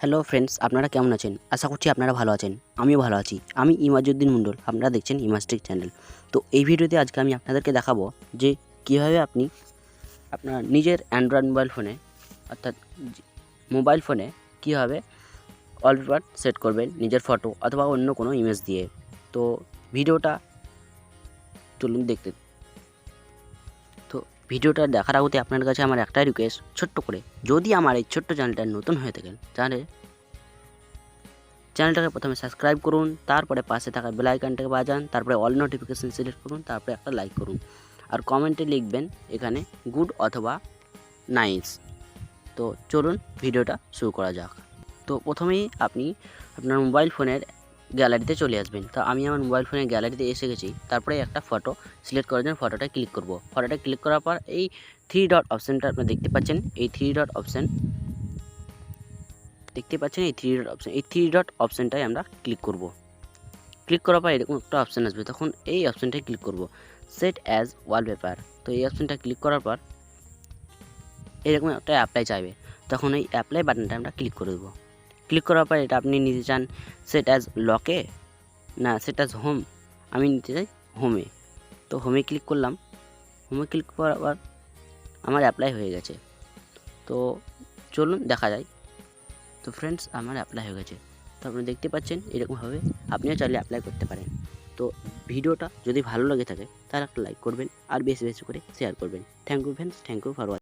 Hello friends, আপনারা কেমন আছেন? আশা করছি আপনারা ভালো আছেন। আমিও ভালো আছি। আমি ইমাজউদ্দিন মণ্ডল। আপনারা দেখছেন ইমাজটেক চ্যানেল। তো এই ভিডিওতে আজকে আমি আপনাদেরকে দেখাবো যে কীভাবে আপনি আপনার নিজের অ্যান্ড্রয়েড মোবাইল ফোনে অর্থাৎ মোবাইল ফোনে কীভাবে ওয়ালপেপার সেট করবেন নিজের ফটো অথবা অন্য কোনো ইমেজ দিয়ে। তো ভিডিওটা চলুন দেখতে। তো ভিডিওটা দেখার আগতে আপনার কাছে আমার একটাই রিকোয়েস্ট, ছোট্ট করে যদি আমার এই ছোট্ট চ্যানেলটা নতুন হয়ে থাকেন তাহলে চ্যানেলটাকে প্রথমে সাবস্ক্রাইব করুন, তারপরে পাশে থাকা বেল আইকনটাকে বাজান, তারপরে অল নোটিফিকেশন সিলেক্ট করুন, তারপরে একটা লাইক করুন আর কমেন্টে লিখবেন এখানে গুড অথবা নাইস। তো চলুন ভিডিওটা শুরু করা যাক। তো প্রথমেই আপনি আপনার মোবাইল ফোনের গ্যালারিতে চলে আসবেন। তো আমি আমার মোবাইল ফোনের গ্যালারিতে এসে গেছি। তারপরে একটা ফটো সিলেক্ট করার জন্য ফটোটা ক্লিক করব। ফটোটা ক্লিক করার পর এই থ্রি ডট অপশানটা আপনি দেখতে পাচ্ছেন, এই থ্রি ডট অপশান এই থ্রি ডট অপশানটাই আমরা ক্লিক করব। ক্লিক করার পর এরকম একটা অপশান আসবে, তখন এই অপশানটায় ক্লিক করব, সেট অ্যাজ ওয়ালপেপার। তো এই অপশানটা ক্লিক করার পর এরকম একটা অ্যাপ্লাই চাইবে, তখন এই অ্যাপ্লাই বাটনটা আমরা ক্লিক করে দেবো। ক্লিক করার পর এটা আপনি নিতে চান সেট অ্যাজ লকে না সেট অ্যাজ হোম। আমি নিতে চাই হোমে। তো হোমে ক্লিক করলাম। হোমে ক্লিক করার পর আমার অ্যাপ্লাই হয়ে গেছে। তো চলুন দেখা যায়। তো ফ্রেন্ডস, আমার অ্যাপ্লাই হয়ে গেছে। তো আপনি দেখতে পাচ্ছেন এরকমভাবে আপনিও চাইলে অ্যাপ্লাই করতে পারেন। তো ভিডিওটা যদি ভালো লাগে থাকে তাহলে একটা লাইক করবেন আর বেশি বেশি করে শেয়ার করবেন। Thank you friends, thank you for watching.